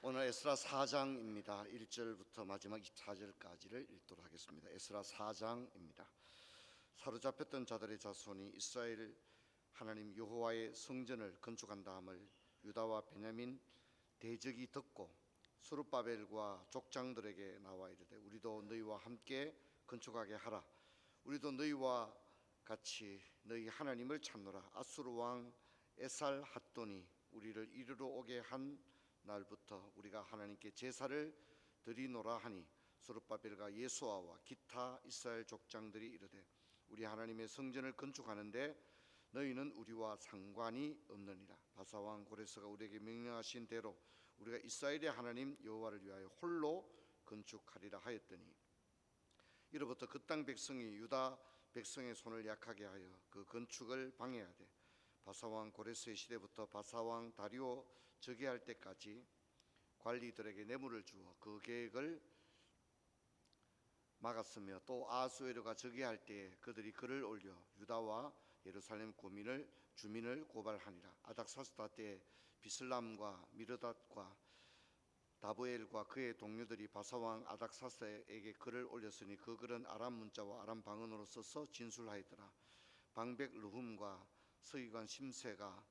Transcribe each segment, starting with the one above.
오늘 에스라 4장입니다. 1절부터 마지막 24절까지를 읽도록 하겠습니다. 에스라 4장입니다. 사로잡혔던 자들의 자손이 이스라엘 하나님 여호와의 성전을 건축한 다음을 유다와 베냐민 대적이 듣고 스룹바벨과 족장들에게 나와 이르되 우리도 너희와 함께 건축하게 하라. 우리도 너희와 같이 너희 하나님을 찾노라. 아수르 왕 에살 핫돈이 우리를 이리로 오게 한 날부터 우리가 하나님께 제사를 드리노라 하니 스룹바벨과 예수아와 기타 이스라엘 족장들이 이르되 우리 하나님의 성전을 건축하는데 너희는 우리와 상관이 없느니라. 바사왕 고레스가 우리에게 명령하신 대로 우리가 이스라엘의 하나님 여호와를 위하여 홀로 건축하리라 하였더니 이로부터 그 땅 백성이 유다 백성의 손을 약하게 하여 그 건축을 방해하되 바사왕 고레스의 시대부터 바사왕 다리오 즉위할 때까지 관리들에게 뇌물을 주어 그 계획을 막았으며 또 아하수에르가 즉위할 때에 그들이 글을 올려 유다와 예루살렘 주민을 고발하니라. 아닥사스다 때에 비슬람과 미르닷과 다브엘과 그의 동료들이 바사왕 아닥사스에게 글을 올렸으니 그 글은 아람 문자와 아람 방언으로 써서 진술하였더라. 방백 르훔과 서기관 심세가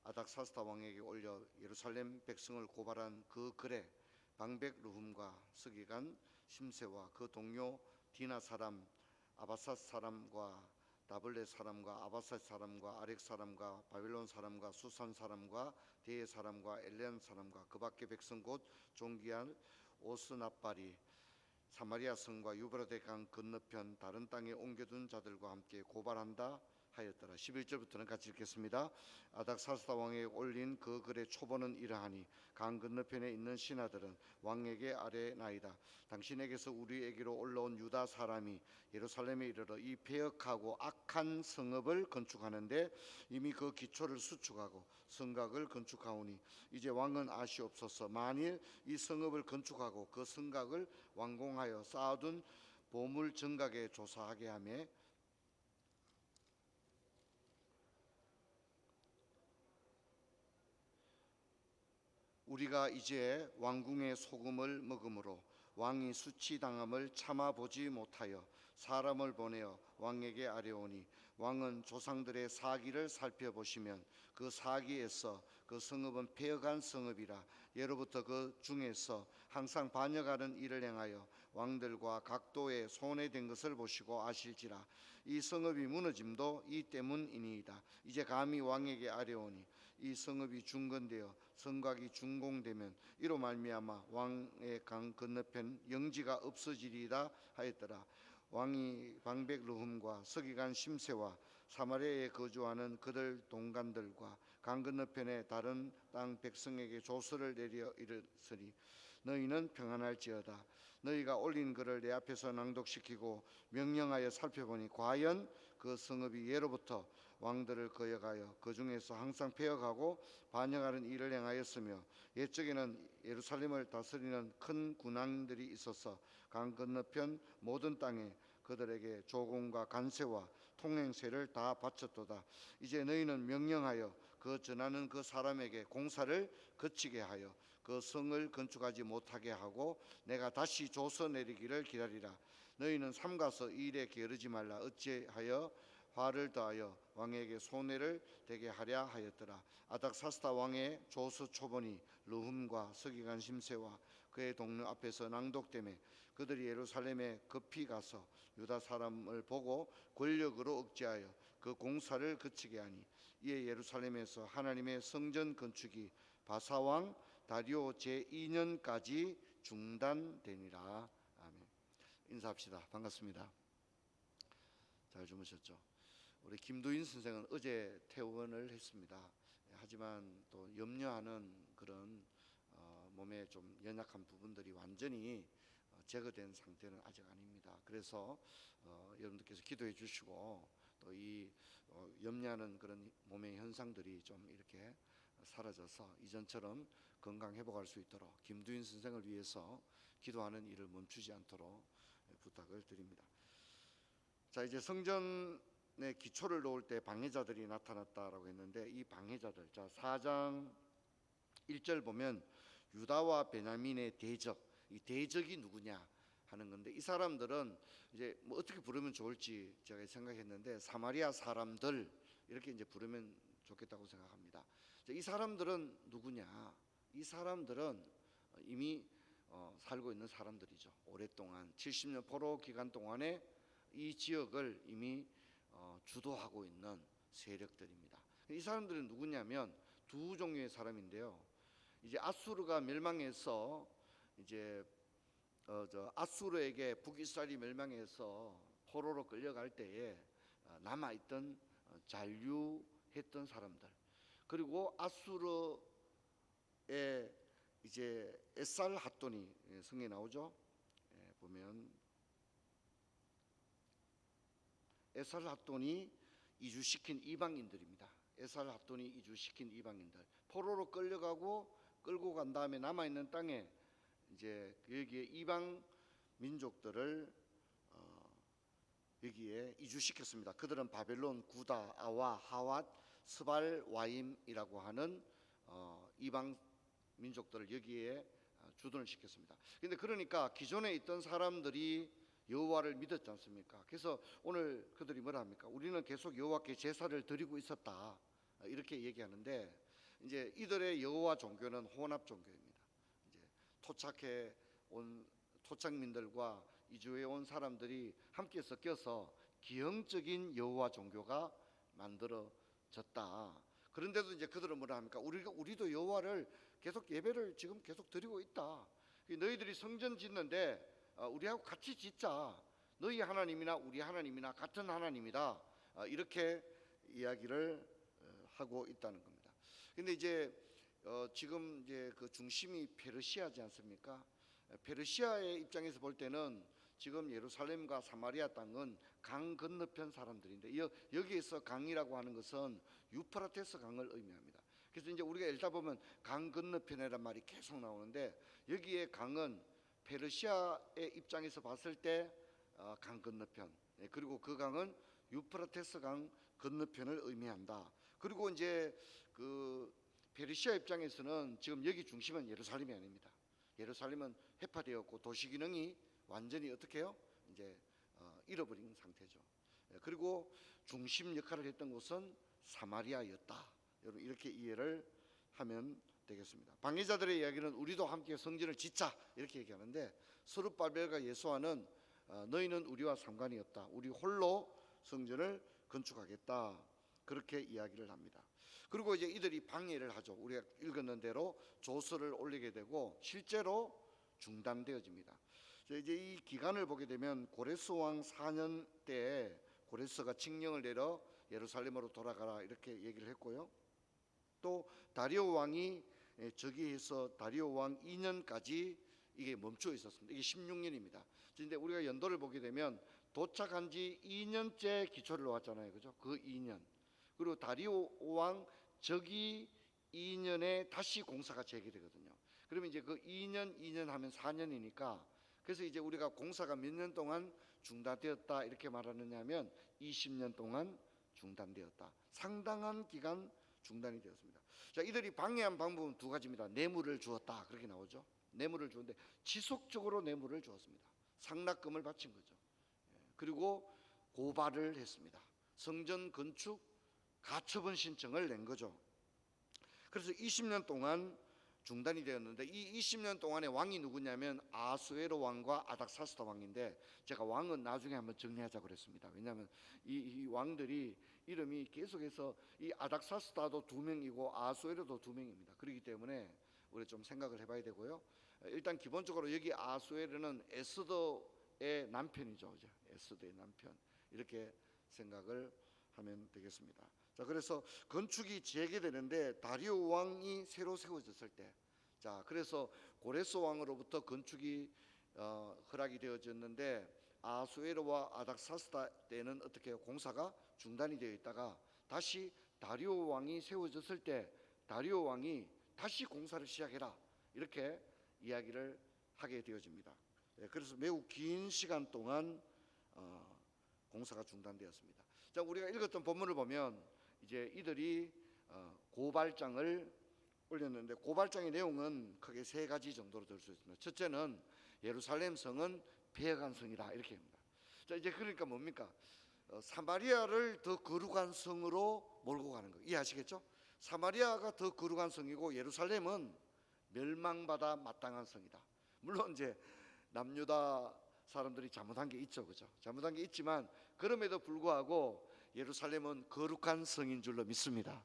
아닥사스다 왕에게 올려 예루살렘 백성을 고발한 그 글에 방백 르훔과 서기관 심세와 그 동료 디나 사람 아바삿 사람과 나블레 사람과 아바삿 사람과 아렉 사람과 바벨론 사람과 수산 사람과 데에 사람과 엘레안 사람과 그 밖의 백성 곧 종기한 오스나발이 사마리아 성과 유브라데 강 건너편 다른 땅에 옮겨둔 자들과 함께 고발한다 하였더라. 11절부터는 같이 읽겠습니다. 아닥사스다 왕에게 올린 그 글의 초본은 이러하니 강 건너편에 있는 신하들은 왕에게 아뢰나이다. 당신에게서 우리에게로 올라온 유다 사람이 예루살렘에 이르러 이 패역하고 악한 성읍을 건축하는데 이미 그 기초를 수축하고 성곽을 건축하오니 이제 왕은 아시옵소서. 만일 이 성읍을 건축하고 그 성곽을 완공하여 쌓아둔 보물 정각에 조사하게 하며 우리가 이제 왕궁의 소금을 먹음으로 왕이 수치당함을 참아보지 못하여 사람을 보내어 왕에게 아뢰오니 왕은 조상들의 사기를 살펴보시면 그 사기에서 그 성읍은 패역한 성읍이라 예로부터 그 중에서 항상 반역하는 일을 행하여 왕들과 각도에 손해된 것을 보시고 아실지라. 이 성읍이 무너짐도 이 때문이니이다. 이제 감히 왕에게 아뢰오니 이 성읍이 중건되어 성곽이 준공되면 이로 말미암아 왕의 강 건너편 영지가 없어지리라 하였더라. 왕이 방백 르훔과 서기관 심세와 사마리아에 거주하는 그들 동간들과 강 건너편의 다른 땅 백성에게 조서를 내려 이르으니 너희는 평안할지어다. 너희가 올린 글을 내 앞에서 낭독시키고 명령하여 살펴보니 과연 그 성읍이 예로부터 왕들을 거역하여 그 중에서 항상 패역하고 반역하는 일을 행하였으며 옛적에는 예루살렘을 다스리는 큰 군왕들이 있어서 강 건너편 모든 땅에 그들에게 조공과 관세와 통행세를 다 바쳤도다. 이제 너희는 명령하여 그 전하는 그 사람에게 공사를 그치게 하여 그 성을 건축하지 못하게 하고 내가 다시 조서 내리기를 기다리라. 너희는 삼가서 이 일에 게으르지 말라. 어찌하여 화를 더하여 왕에게 손해를 되게 하랴 하였더라. 아닥사스다 왕의 조서 초본이 르훔과 서기관 심세와 그의 동료 앞에서 낭독되매 그들이 예루살렘에 급히 가서 유다 사람을 보고 권력으로 억제하여 그 공사를 그치게 하니 이에 예루살렘에서 하나님의 성전 건축이 바사왕 다리오 제2년까지 중단되니라. 아멘. 인사합시다. 반갑습니다. 잘 주무셨죠? 우리 김두인 선생은 어제 퇴원을 했습니다. 하지만 또 염려하는 그런 몸에 좀 연약한 부분들이 완전히 제거된 상태는 아직 아닙니다. 그래서 여러분들께서 기도해 주시고 또 이 염려하는 그런 몸의 현상들이 좀 이렇게 사라져서 이전처럼 건강 회복할 수 있도록 김두인 선생을 위해서 기도하는 일을 멈추지 않도록 부탁을 드립니다. 자, 이제 성전의 기초를 놓을 때 방해자들이 나타났다라고 했는데 이 방해자들, 자 4장 1절 보면 유다와 베냐민의 대적, 이 대적이 누구냐 하는 건데, 이 사람들은 이제 뭐 어떻게 부르면 좋을지 제가 생각했는데 사마리아 사람들 이렇게 이제 부르면 좋겠다고 생각합니다. 이 사람들은 누구냐? 이 사람들은 이미 살고 있는 사람들이죠. 오랫동안 70년 포로 기간 동안에 이 지역을 이미 주도하고 있는 세력들입니다. 이 사람들은 누구냐면 두 종류의 사람인데요. 이제 아수르가 멸망해서 이제 아수르에게 북이스라엘이 멸망해서 포로로 끌려갈 때에 남아있던 잔류했던 사람들, 그리고 아수르의 이제 에살핫돈이 성에 나오죠. 보면 에살핫돈이 이주시킨 이방인들입니다. 에살핫돈이 이주시킨 이방인들, 포로로 끌고 간 다음에 남아 있는 땅에 이제 여기에 이방 민족들을 여기에 이주시켰습니다. 그들은 바벨론, 구다, 아와, 하왓, 스발와임이라고 하는 이방 민족들을 여기에 주둔을 시켰습니다. 근데 그러니까 기존에 있던 사람들이 여호와를 믿었지 않습니까? 그래서 오늘 그들이 뭐라 합니까? 우리는 계속 여호와께 제사를 드리고 있었다, 이렇게 얘기하는데, 이제 이들의 여호와 종교는 혼합 종교입니다. 이제 토착해 온 토착민들과 이주해 온 사람들이 함께 섞여서 기형적인 여호와 종교가 만들어졌다. 그런데도 이제 그들은 뭐라 합니까? 우리도 여호와를 계속 예배를 지금 계속 드리고 있다. 너희들이 성전 짓는데 우리하고 같이 짓자. 너희 하나님이나 우리 하나님이나 같은 하나님이다. 이렇게 이야기를 하고 있다는 겁니다. 근데 이제 지금 이제 그 중심이 페르시아지 않습니까? 페르시아의 입장에서 볼 때는 지금 예루살렘과 사마리아 땅은 강 건너편 사람들인데, 여기에서 강이라고 하는 것은 유프라테스 강을 의미합니다. 그래서 이제 우리가 읽다 보면 강 건너편이라는 말이 계속 나오는데, 여기에 강은 페르시아의 입장에서 봤을 때 강 건너편, 그리고 그 강은 유프라테스 강 건너편을 의미한다. 그리고 이제 그 페르시아 입장에서는 지금 여기 중심은 예루살렘이 아닙니다. 예루살렘은 해파되었고 도시 기능이 완전히 어떻게 해요? 이제 잃어버린 상태죠. 그리고 중심 역할을 했던 곳은 사마리아였다. 여러분 이렇게 이해를 하면 되겠습니다. 방해자들의 이야기는 우리도 함께 성전을 짓자 이렇게 얘기하는데, 스룹바벨과 예수아는 너희는 우리와 상관이 없다. 우리 홀로 성전을 건축하겠다. 그렇게 이야기를 합니다. 그리고 이제 이들이 방해를 하죠. 우리가 읽었는 대로 조서를 올리게 되고 실제로 중단되어집니다. 이제 이 기간을 보게 되면 고레스 왕 4년 때 고레스가 칙령을 내려 예루살렘으로 돌아가라 이렇게 얘기를 했고요. 또 다리오 왕이 즉위해서 다리오 왕 2년까지 이게 멈춰 있었습니다. 이게 16년입니다. 그런데 우리가 연도를 보게 되면 도착한 지 2년째 기초를 놓았잖아요. 그죠? 그 2년. 그리고 다리오 왕 즉위 2년에 다시 공사가 재개되거든요. 그러면 이제 그 2년 하면 4년이니까, 그래서 이제 우리가 공사가 몇 년 동안 중단되었다 이렇게 말하느냐 하면 20년 동안 중단되었다. 상당한 기간 중단이 되었습니다. 자, 이들이 방해한 방법은 두 가지입니다. 뇌물을 주었다 그렇게 나오죠. 뇌물을 주었는데 지속적으로 뇌물을 주었습니다. 상납금을 바친 거죠. 그리고 고발을 했습니다. 성전 건축 가처분 신청을 낸 거죠. 그래서 20년 동안 중단이 되었는데, 이 20년 동안의 왕이 누구냐면 아수에로 왕과 아닥사스다 왕인데, 제가 왕은 나중에 한번 정리하자고 그랬습니다. 왜냐하면 이 왕들이 이름이 계속해서 이 아닥사스다도 2명이고 아수에로도 2명입니다. 그렇기 때문에 우리 좀 생각을 해봐야 되고요. 일단 기본적으로 여기 아수에로는 에스더의 남편이죠. 에스더의 남편, 이렇게 생각을 하면 되겠습니다. 자, 그래서 건축이 재개되는데 다리오 왕이 새로 세워졌을 때, 자, 그래서 고레스 왕으로부터 건축이 허락이 되어졌는데, 아수에로와 아닥사스다 때는 어떻게 해요? 공사가 중단이 되어 있다가 다시 다리오 왕이 세워졌을 때 다리오 왕이 다시 공사를 시작해라 이렇게 이야기를 하게 되어집니다. 그래서 매우 긴 시간 동안 공사가 중단되었습니다. 자, 우리가 읽었던 본문을 보면 이제 이들이 고발장을 올렸는데 고발장의 내용은 크게 세 가지 정도로 들 수 있습니다. 첫째는 예루살렘 성은 폐허한 성이다 이렇게 합니다. 자, 이제 그러니까 뭡니까? 사마리아를 더 거룩한 성으로 몰고 가는 거 이해하시겠죠? 사마리아가 더 거룩한 성이고 예루살렘은 멸망받아 마땅한 성이다. 물론 이제 남유다 사람들이 잘못한 게 있죠, 그죠? 잘못한 게 있지만 그럼에도 불구하고 예루살렘은 거룩한 성인 줄로 믿습니다.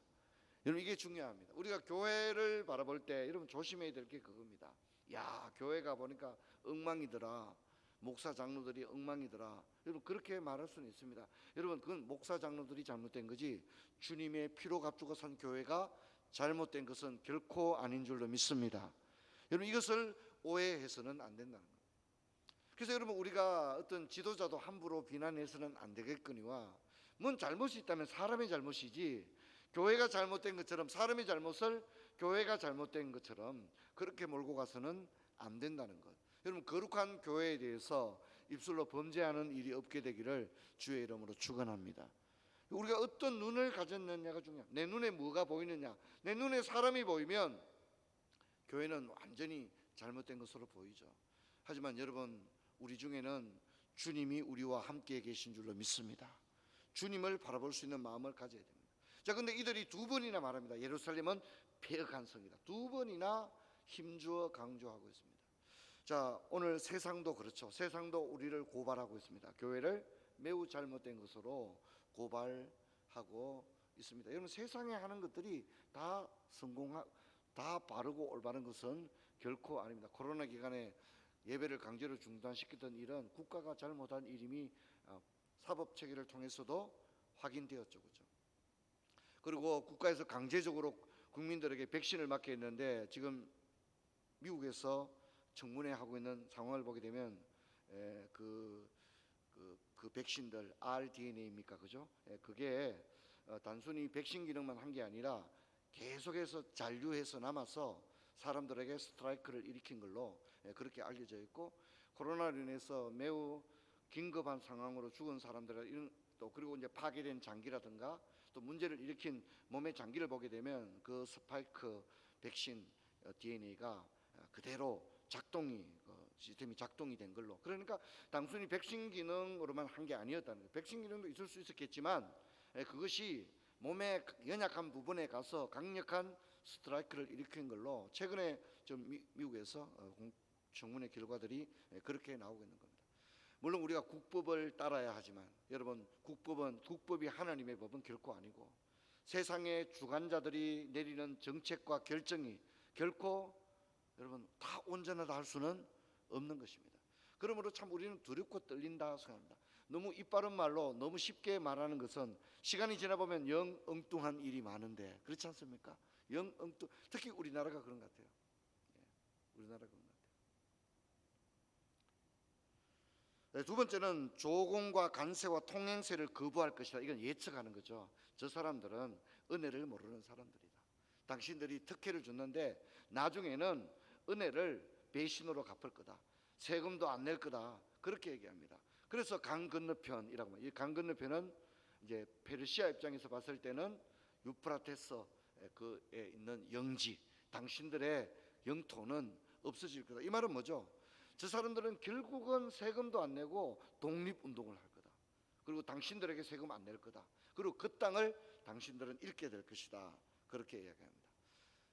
여러분 이게 중요합니다. 우리가 교회를 바라볼 때 여러분 조심해야 될 게 그겁니다. 야, 교회 가 보니까 엉망이더라. 목사 장로들이 엉망이더라. 여러분 그렇게 말할 수는 있습니다. 여러분 그건 목사 장로들이 잘못된 거지 주님의 피로 값주고 산 교회가 잘못된 것은 결코 아닌 줄로 믿습니다. 여러분 이것을 오해해서는 안 된다는 거예요. 그래서 여러분 우리가 어떤 지도자도 함부로 비난해서는 안 되겠거니와 뭔 잘못이 있다면 사람의 잘못이지 교회가 잘못된 것처럼 사람의 잘못을 교회가 잘못된 것처럼 그렇게 몰고 가서는 안 된다는 것. 여러분 거룩한 교회에 대해서 입술로 범죄하는 일이 없게 되기를 주의 이름으로 축원합니다. 우리가 어떤 눈을 가졌느냐가 중요합니다. 내 눈에 뭐가 보이느냐. 내 눈에 사람이 보이면 교회는 완전히 잘못된 것으로 보이죠. 하지만 여러분 우리 중에는 주님이 우리와 함께 계신 줄로 믿습니다. 주님을 바라볼 수 있는 마음을 가져야 됩니다. 자, 근데 이들이 두 번이나 말합니다. 예루살렘은 폐허한 성이다. 두 번이나 힘주어 강조하고 있습니다. 자, 오늘 세상도 그렇죠. 세상도 우리를 고발하고 있습니다. 교회를 매우 잘못된 것으로 고발하고 있습니다. 여러분 세상에 하는 것들이 다 다 바르고 올바른 것은 결코 아닙니다. 코로나 기간에 예배를 강제로 중단시키던 일은 국가가 잘못한 일임이 사법 체계를 통해서도 확인되었죠, 그렇죠? 그리고 국가에서 강제적으로 국민들에게 백신을 맞게 했는데 지금 미국에서 청문회 하고 있는 상황을 보게 되면 그 백신들 rDNA입니까, 그죠? 그게 단순히 백신 기능만 한 게 아니라 계속해서 잔류해서 남아서 사람들에게 스트라이크를 일으킨 걸로 그렇게 알려져 있고 코로나로 인해서 매우 긴급한 상황으로 죽은 사람들 또 그리고 이제 파괴된 장기라든가 또 문제를 일으킨 몸의 장기를 보게 되면 그 스파이크 백신 DNA가 그대로 시스템이 작동이 된 걸로. 그러니까 단순히 백신 기능으로만 한 게 아니었다는 거예요. 백신 기능도 있을 수 있었겠지만 그것이 몸의 연약한 부분에 가서 강력한 스트라이크를 일으킨 걸로 최근에 좀 미국에서 청문회 결과들이 그렇게 나오고 있는 겁니다. 물론 우리가 국법을 따라야 하지만 여러분 국법이 하나님의 법은 결코 아니고 세상의 주관자들이 내리는 정책과 결정이 결코 여러분 다 온전하다 할 수는 없는 것입니다. 그러므로 참 우리는 두렵고 떨린다 생각합니다. 너무 입 바른 말로 너무 쉽게 말하는 것은 시간이 지나 보면 영 엉뚱한 일이 많은데 그렇지 않습니까? 영 엉뚱 특히 우리나라가 그런 것 같아요. 우리나라가 그런 것 같아요. 두 번째는 조공과 관세와 통행세를 거부할 것이다. 이건 예측하는 거죠. 저 사람들은 은혜를 모르는 사람들이다. 당신들이 특혜를 줬는데 나중에는 은혜를 배신으로 갚을 거다. 세금도 안 낼 거다. 그렇게 얘기합니다. 그래서 강 건너편이라고 합니다. 이 강 건너편은 이제 페르시아 입장에서 봤을 때는 유프라테스에 있는 영지, 당신들의 영토는 없어질 거다. 이 말은 뭐죠? 저 사람들은 결국은 세금도 안 내고 독립운동을 할 거다. 그리고 당신들에게 세금 안 낼 거다. 그리고 그 땅을 당신들은 잃게 될 것이다. 그렇게 이야기합니다.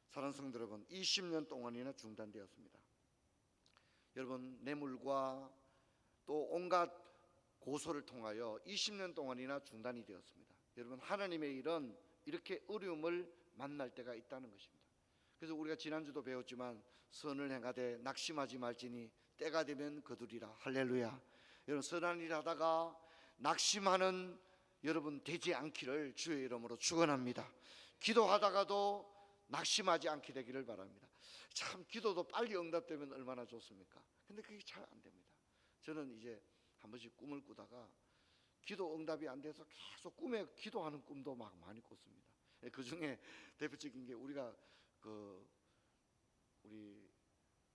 사랑하는 성도 여러분, 20년 동안이나 중단되었습니다. 여러분 뇌물과 또 온갖 고소를 통하여 20년 동안이나 중단이 되었습니다. 여러분 하나님의 일은 이렇게 어려움을 만날 때가 있다는 것입니다. 그래서 우리가 지난주도 배웠지만 선을 행하되 낙심하지 말지니 때가 되면 거두리라. 할렐루야. 여러분 선한 일 하다가 낙심하는 여러분 되지 않기를 주의 이름으로 축원합니다. 기도하다가도 낙심하지 않게 되기를 바랍니다. 참 기도도 빨리 응답되면 얼마나 좋습니까? 근데 그게 잘 안 됩니다. 저는 이제 한 번씩 꿈을 꾸다가 기도 응답이 안 돼서 계속 꿈에 기도하는 꿈도 막 많이 꿨습니다. 그 중에 대표적인 게 우리가 우리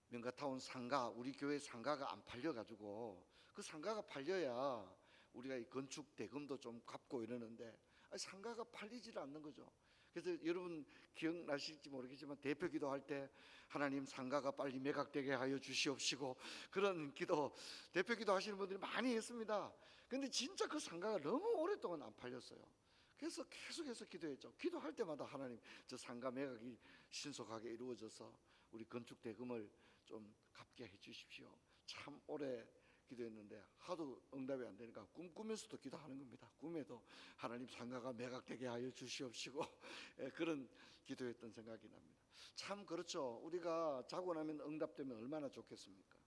명가타운 상가, 우리 교회 상가가 안 팔려가지고 그 상가가 팔려야 우리가 이 건축 대금도 좀 갚고 이러는데 상가가 팔리질 않는 거죠. 그래서 여러분 기억나실지 모르겠지만 대표 기도할 때 하나님 상가가 빨리 매각되게 하여 주시옵시고 그런 기도 대표 기도하시는 분들이 많이 했습니다. 근데 진짜 그 상가가 너무 오랫동안 안 팔렸어요. 그래서 계속해서 기도했죠. 기도할 때마다 하나님 저 상가 매각이 신속하게 이루어져서 우리 건축 대금을 좀 갚게 해 주십시오. 참 오래 기도했는데 하도 응답이 안 되니까 꿈꾸면서도 기도하는 겁니다. 꿈에도 하나님 상가가 매각되게 하여 주시옵시고 그런 기도했던 생각이 납니다. 참 그렇죠. 우리가 자고 나면 응답되면 얼마나 좋겠습니까?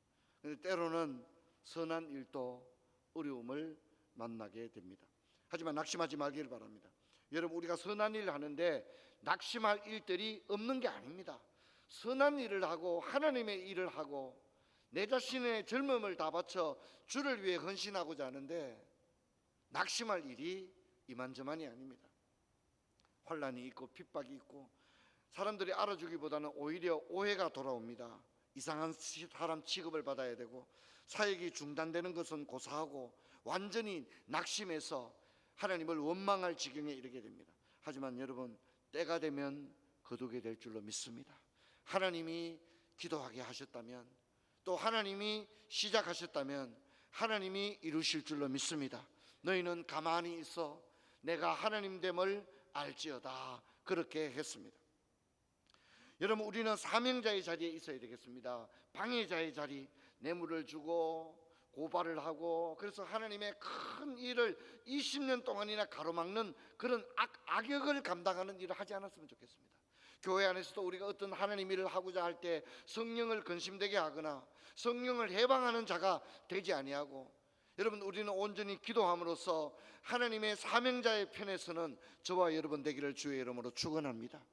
근데 때로는 선한 일도 어려움을 만나게 됩니다. 하지만 낙심하지 말기를 바랍니다. 여러분 우리가 선한 일을 하는데 낙심할 일들이 없는 게 아닙니다. 선한 일을 하고 하나님의 일을 하고 내 자신의 젊음을 다 바쳐 주를 위해 헌신하고자 하는데 낙심할 일이 이만저만이 아닙니다. 환난이 있고 핍박이 있고 사람들이 알아주기보다는 오히려 오해가 돌아옵니다. 이상한 사람 취급을 받아야 되고 사역이 중단되는 것은 고사하고 완전히 낙심해서 하나님을 원망할 지경에 이르게 됩니다. 하지만 여러분 때가 되면 거두게 될 줄로 믿습니다. 하나님이 기도하게 하셨다면 또 하나님이 시작하셨다면 하나님이 이루실 줄로 믿습니다. 너희는 가만히 있어 내가 하나님됨을 알지어다 그렇게 했습니다. 여러분 우리는 사명자의 자리에 있어야 되겠습니다. 방해자의 자리, 뇌물을 주고 고발을 하고 그래서 하나님의 큰 일을 20년 동안이나 가로막는 그런 악역을 감당하는 일을 하지 않았으면 좋겠습니다. 교회 안에서도 우리가 어떤 하나님 일을 하고자 할 때 성령을 근심되게 하거나 성령을 해방하는 자가 되지 아니하고 여러분 우리는 온전히 기도함으로써 하나님의 사명자의 편에서는 저와 여러분 되기를 주의 이름으로 축원합니다.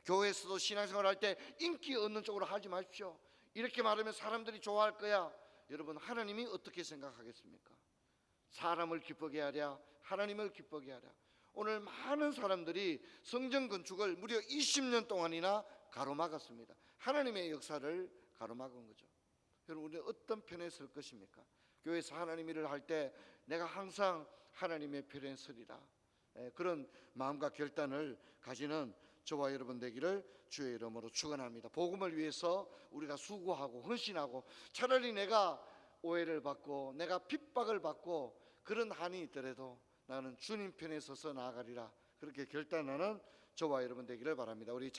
교회에서도 신앙생활 할 때 인기 얻는 쪽으로 하지 마십시오. 이렇게 말하면 사람들이 좋아할 거야. 여러분 하나님이 어떻게 생각하겠습니까? 사람을 기쁘게 하랴 하나님을 기쁘게 하랴. 오늘 많은 사람들이 성전 건축을 무려 20년 동안이나 가로막았습니다. 하나님의 역사를 가로막은 거죠. 여러분 우리는 어떤 편에 설 것입니까? 교회에서 하나님 일을 할 때 내가 항상 하나님의 편에 서리라 그런 마음과 결단을 가지는 저와 여러분 되기를 주의 이름으로 축원합니다. 복음을 위해서 우리가 수고하고 헌신하고 차라리 내가 오해를 받고 내가 핍박을 받고 그런 한이 있더라도 나는 주님 편에 서서 나아가리라 그렇게 결단하는 저와 여러분 되기를 바랍니다. 우리